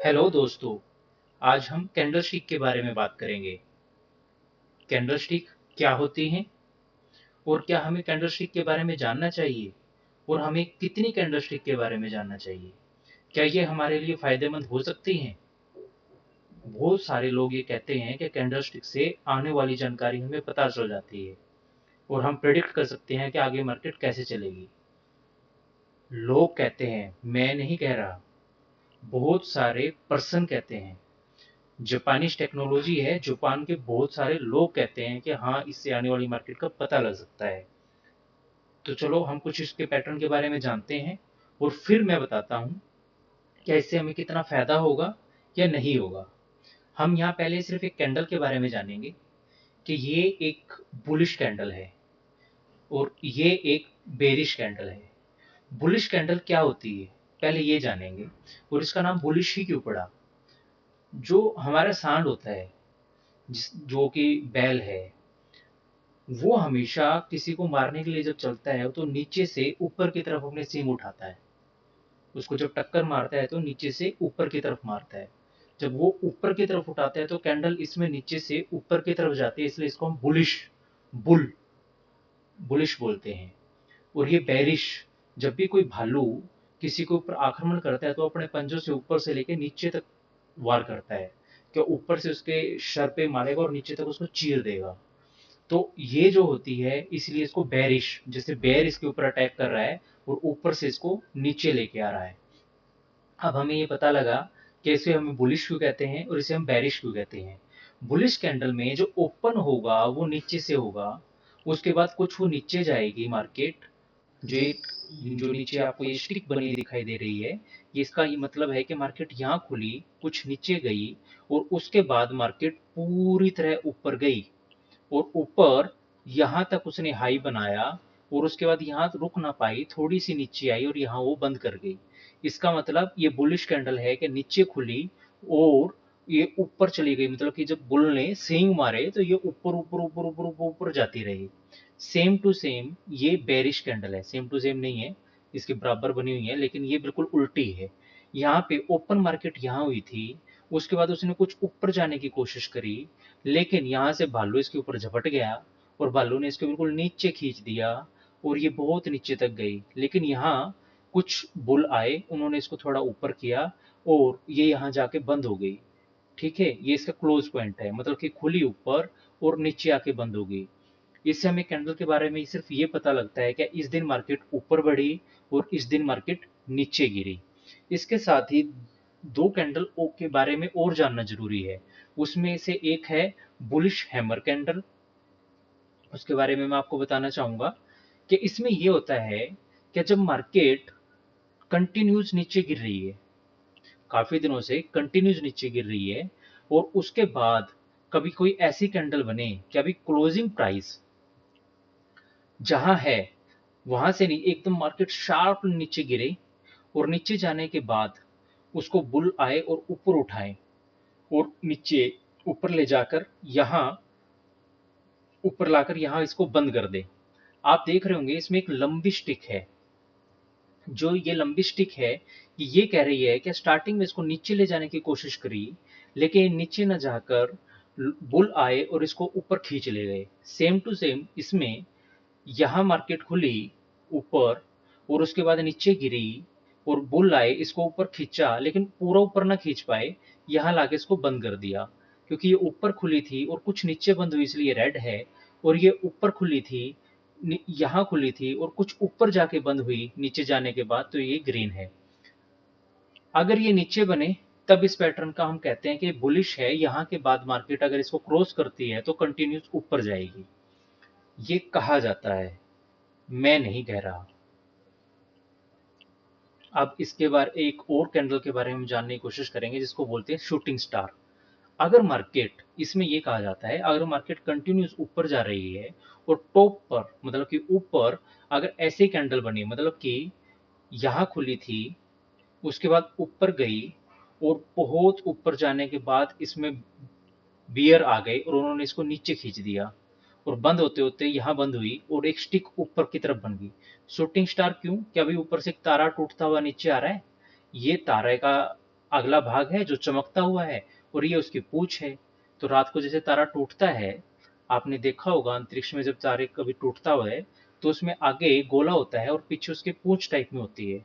Hello दोस्तों। आज हम कैंडलस्टिक के बारे में बात करेंगे। कैंडलस्टिक क्या होती हैं और क्या हमें कैंडलस्टिक के बारे में जानना चाहिए और हमें कितनी कैंडलस्टिक के बारे में जानना चाहिए। क्या ये हमारे लिए फायदेमंद हो सकती हैं? बहुत सारे लोग ये कहते हैं कि कैंडलस्टिक से आने वाली जानकारी हमें पता चल जाती है और हम प्रेडिक्ट कर सकते हैं कि आगे मार्केट कैसे चलेगी। लोग कहते हैं, मैं नहीं कह रहा, बहुत सारे पर्सन कहते हैं। जापानीज टेक्नोलॉजी है। जापान के बहुत सारे लोग कहते हैं कि हाँ, इससे आने वाली मार्केट का पता लग सकता है। तो चलो हम कुछ इसके पैटर्न के बारे में जानते हैं और फिर मैं बताता हूँ क्या इससे हमें कितना फायदा होगा या नहीं होगा। हम यहाँ पहले सिर्फ एक कैंडल के बारे में जानेंगे कि ये एक बुलिश कैंडल है और ये एक बेरिश कैंडल है। बुलिश कैंडल क्या होती है पहले ये जानेंगे, और इसका नाम बुलिश ही क्यों पड़ा। जो हमारा सांड होता है, जो कि बैल है, वो हमेशा किसी को मारने के लिए जब चलता है तो नीचे से ऊपर की तरफ अपने सींग उठाता है। उसको जब टक्कर मारता है तो नीचे से ऊपर की तरफ मारता है। जब वो ऊपर की तरफ उठाता है तो कैंडल इसमें नीचे से ऊपर की तरफ जाती है, इसलिए इसको हम बुल बुलिश बोलते हैं। और ये बेरिश, जब भी कोई भालू किसी के ऊपर आक्रमण करता है तो अपने पंजों से ऊपर से लेकर नीचे तक वार करता है। क्या ऊपर से उसके सर पे मारेगा और नीचे तक उसको चीर देगा। तो ये जो होती है, इसलिए इसको बेरिश, जैसे बेर इसके ऊपर अटैक कर रहा है और ऊपर से इसको नीचे लेके आ रहा है। अब हमें ये पता लगा कि इसे हमें बुलिश क्यों कहते हैं और इसे हम बेरिश क्यों कहते हैं। बुलिश कैंडल में जो ओपन होगा वो नीचे से होगा, उसके बाद कुछ वो नीचे जाएगी मार्केट। जो एक जो नीचे आपको ये स्टिक बनी दिखाई दे रही है, ये इसका ये मतलब है कि मार्केट यहाँ खुली, कुछ नीचे गई और उसके बाद मार्केट पूरी तरह ऊपर गई और ऊपर यहाँ तक उसने हाई बनाया और उसके बाद यहाँ रुक ना पाई, थोड़ी सी नीचे आई और यहाँ वो बंद कर गई। इसका मतलब ये बुलिश कैंडल है कि नीचे खुली और ये ऊपर चली गई, मतलब कि जब बुल ने स्विंग मारे तो ये ऊपर ऊपर ऊपर ऊपर ऊपर ऊपर जाती रही। सेम टू सेम ये बेरिश कैंडल है, सेम टू सेम नहीं है, इसके बराबर बनी हुई है लेकिन ये बिल्कुल उल्टी है। यहाँ पे ओपन मार्केट यहाँ हुई थी, उसके बाद उसने कुछ ऊपर जाने की कोशिश करी, लेकिन यहाँ से भालू इसके ऊपर झपट गया और भालू ने इसको बिल्कुल नीचे खींच दिया और ये बहुत नीचे तक गई। लेकिन यहाँ कुछ बुल आए, उन्होंने इसको थोड़ा ऊपर किया और ये यहाँ जाके बंद हो गई। ठीक है, ये इसका क्लोज पॉइंट है, मतलब कि खुली ऊपर और नीचे आके बंद हो गई। इससे हमें कैंडल के बारे में सिर्फ ये पता लगता है कि इस दिन मार्केट ऊपर बढ़ी और इस दिन मार्केट नीचे गिरी। इसके साथ ही दो कैंडल ओ के बारे में और जानना जरूरी है। उसमें से एक है बुलिश हैमर कैंडल। उसके बारे में मैं आपको बताना चाहूंगा कि इसमें ये होता है कि जब मार्केट कंटिन्यूस नीचे गिर रही है, काफी दिनों से कंटिन्यूस नीचे गिर रही है, और उसके बाद कभी कोई ऐसी कैंडल बने कि अभी क्लोजिंग प्राइस जहां है वहां से नहीं, एकदम मार्केट शार्प नीचे गिरे और नीचे जाने के बाद उसको बुल आए और ऊपर उठाए और नीचे ऊपर ले जाकर यहां ऊपर लाकर यहां इसको बंद कर दे। आप देख रहे होंगे इसमें एक लंबी स्टिक है। जो ये लंबी स्टिक है, ये कह रही है कि स्टार्टिंग में इसको नीचे ले जाने की कोशिश करी, लेकिन नीचे न जाकर बुल आए और इसको ऊपर खींच ले गए। सेम टू सेम इसमें यहाँ मार्केट खुली ऊपर और उसके बाद नीचे गिरी और बुल आए, इसको ऊपर खींचा लेकिन पूरा ऊपर ना खींच पाए, यहाँ लाके इसको बंद कर दिया। क्योंकि ये ऊपर खुली थी और कुछ नीचे बंद हुई इसलिए रेड है, और ये ऊपर खुली थी, यहाँ खुली थी और कुछ ऊपर जाके बंद हुई नीचे जाने के बाद, तो ये ग्रीन है। अगर ये नीचे बने तब इस पैटर्न का हम कहते हैं कि बुलिश है। यहाँ के बाद मार्केट अगर इसको क्रॉस करती है तो कंटिन्यूस ऊपर जाएगी, ये कहा जाता है, मैं नहीं कह रहा। अब इसके बाद एक और कैंडल के बारे में जानने की कोशिश करेंगे जिसको बोलते हैं शूटिंग स्टार। अगर मार्केट, इसमें ये कहा जाता है अगर मार्केट कंटिन्यूस ऊपर जा रही है और टॉप पर, मतलब कि ऊपर अगर ऐसे कैंडल बनी, मतलब कि यहाँ खुली थी, उसके बाद ऊपर गई और बहुत ऊपर जाने के बाद इसमें बियर आ गए और उन्होंने इसको नीचे खींच दिया और बंद होते होते यहाँ बंद हुई और एक स्टिक ऊपर की तरफ बन गई। शूटिंग स्टार क्यों? क्या अभी ऊपर से एक तारा टूटता हुआ नीचे आ रहा है? ये तारे का अगला भाग है जो चमकता हुआ है और ये उसकी पूंछ है। तो रात को जैसे तारा टूटता है, आपने देखा होगा अंतरिक्ष में जब तारे कभी टूटता हुआ है तो उसमें आगे गोला होता है और पीछे उसके पूंछ टाइप में होती है।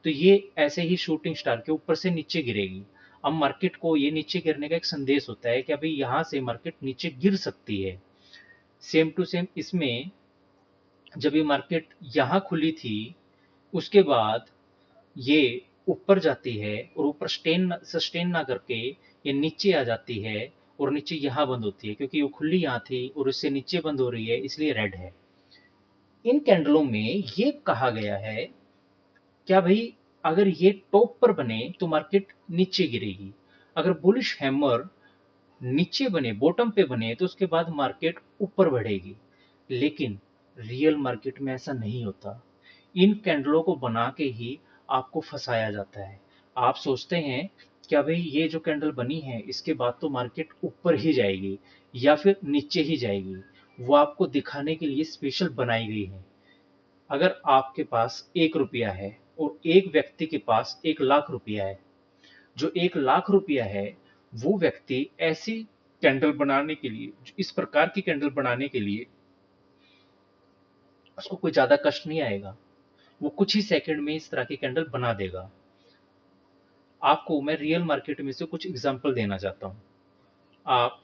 तो ये ऐसे ही शूटिंग स्टार के ऊपर से नीचे गिरेगी। अब मार्केट को ये नीचे गिरने का एक संदेश होता है कि अभी यहाँ से मार्केट नीचे गिर सकती है। सेम टू सेम इसमें जब ये मार्केट यहाँ खुली थी, उसके बाद ये ऊपर जाती है और ऊपर सस्टेन ना करके ये नीचे आ जाती है और नीचे यहाँ बंद होती है, क्योंकि वो खुली यहाँ थी और इससे नीचे बंद हो रही है, इसलिए रेड है। इन कैंडलों में ये कहा गया है क्या भाई, अगर ये टॉप पर बने तो मार्केट नीचे गिरेगी, अगर बुलिश हैमर नीचे बने, बॉटम पे बने, तो उसके बाद मार्केट ऊपर बढ़ेगी। लेकिन रियल मार्केट में ऐसा नहीं होता। इन कैंडलों को बना के ही आपको फंसाया जाता है। आप सोचते हैं क्या भाई ये जो कैंडल बनी है इसके बाद तो मार्केट ऊपर ही जाएगी या फिर नीचे ही जाएगी। वो आपको दिखाने के लिए स्पेशल बनाई गई है। अगर आपके पास 1 रुपया है और एक व्यक्ति के पास 1 लाख रुपया है, जो 1 लाख रुपया है वो व्यक्ति ऐसी कैंडल बनाने के लिए, इस प्रकार की कैंडल बनाने के लिए उसको कोई ज्यादा कष्ट नहीं आएगा। वो कुछ ही सेकंड में इस तरह की कैंडल बना देगा। आपको मैं रियल मार्केट में से कुछ एग्जांपल देना चाहता हूं। आप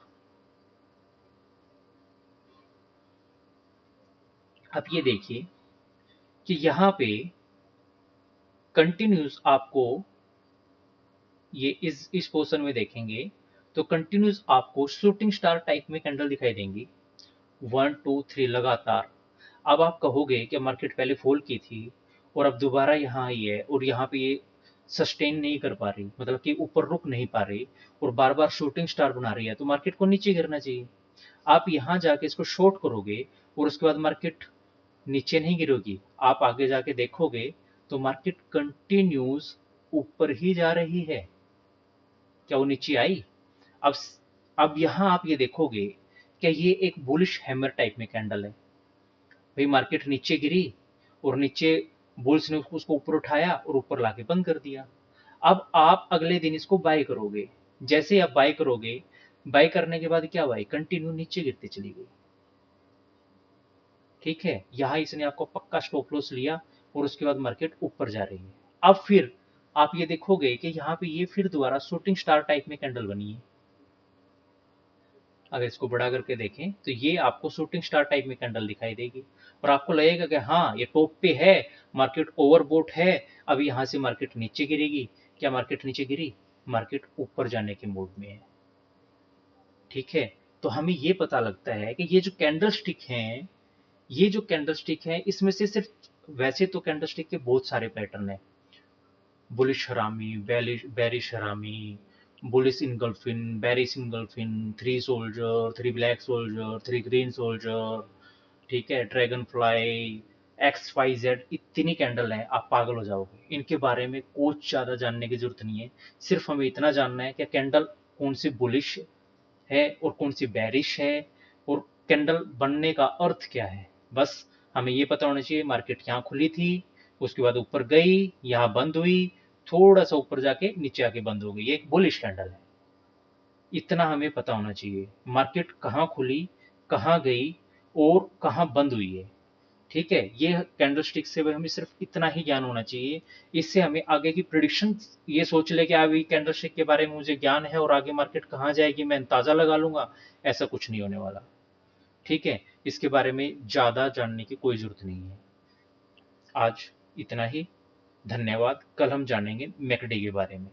ये देखिए कि यहां पे कंटिन्यूस आपको ये इस पोर्शन में देखेंगे तो कंटिन्यूस आपको शूटिंग स्टार टाइप में कैंडल दिखाई देंगी, 1 2 3 लगातार। अब आप कहोगे कि मार्केट पहले फॉल की थी और अब दोबारा यहाँ आई है और यहाँ पे ये सस्टेन नहीं कर पा रही, मतलब कि ऊपर रुक नहीं पा रही और बार बार शूटिंग स्टार बना रही है, तो मार्केट को नीचे गिरना चाहिए। आप यहाँ जाके इसको शॉर्ट करोगे और उसके बाद मार्केट नीचे नहीं गिरोगी। आप आगे जाके देखोगे तो मार्केट कंटिन्यूस ऊपर ही जा रही है। क्या वो नीचे आई? अब अब यहाँ आप ये देखोगे कि ये एक बुलिश हैमर टाइप में कैंडल है। भाई मार्केट नीचे गिरी और नीचे बुल्स ने उसको ऊपर उठाया और ऊपर लाके बंद कर दिया। अब आप अगले दिन इसको बाय करोगे। जैसे आप बाय करोगे, बाय करने के बाद क्या हुआ, कंटिन्यू नीचे गिरती चली गई। ठीक है, यहां इसने आपको पक्का स्टॉप लॉस लिया और उसके बाद मार्केट ऊपर जा रही है। अब फिर आप ये देखोगे कि यहाँ पे ये फिर दोबारा शूटिंग स्टार टाइप में कैंडल बनी है। अगर इसको बड़ा करके देखें तो ये आपको शूटिंग स्टार टाइप में कैंडल दिखाई देगी और आपको लगेगा कि हाँ ये टॉप पे है, मार्केट ओवरबोट है, अब यहाँ से मार्केट नीचे गिरेगी। क्या मार्केट नीचे गिरी? मार्केट ऊपर जाने के मूड में है। ठीक है, तो हमें ये पता लगता है कि ये जो कैंडल स्टिक हैं, ये जो कैंडल स्टिक है इसमें से सिर्फ, वैसे तो कैंडल स्टिक के बहुत सारे पैटर्न है, bullish harami, bearish harami, bullish engulfing, bearish engulfing, 3 soldier, 3 black soldier, 3 green soldier, ठीक है, ड्रैगन फ्लाई, XYZ, इतनी कैंडल है आप पागल हो जाओगे। इनके बारे में कुछ ज्यादा जानने की जरूरत नहीं है। सिर्फ हमें इतना जानना है कि कैंडल कौन सी बुलिश है और कौन सी बेरिश है और कैंडल बनने का अर्थ क्या है। बस हमें ये पता होना चाहिए मार्केट यहाँ खुली थी, उसके बाद ऊपर गई, यहाँ बंद हुई, थोड़ा सा ऊपर जाके नीचे आके बंद हो गई, ये एक बुलिश कैंडल है। इतना हमें पता होना चाहिए, मार्केट कहाँ खुली, कहाँ गई और कहाँ बंद हुई है। ठीक है, ये कैंडलस्टिक से हमें सिर्फ इतना ही ज्ञान होना चाहिए। इससे हमें आगे की प्रिडिक्शन, ये सोच ले कि अभी कैंडलस्टिक के बारे में मुझे ज्ञान है और आगे मार्केट कहाँ जाएगी मैं अंदाजा लगा लूंगा, ऐसा कुछ नहीं होने वाला। ठीक है, इसके बारे में ज्यादा जानने की कोई जरूरत नहीं है। आज इतना ही, धन्यवाद। कल हम जानेंगे मैकडी के बारे में।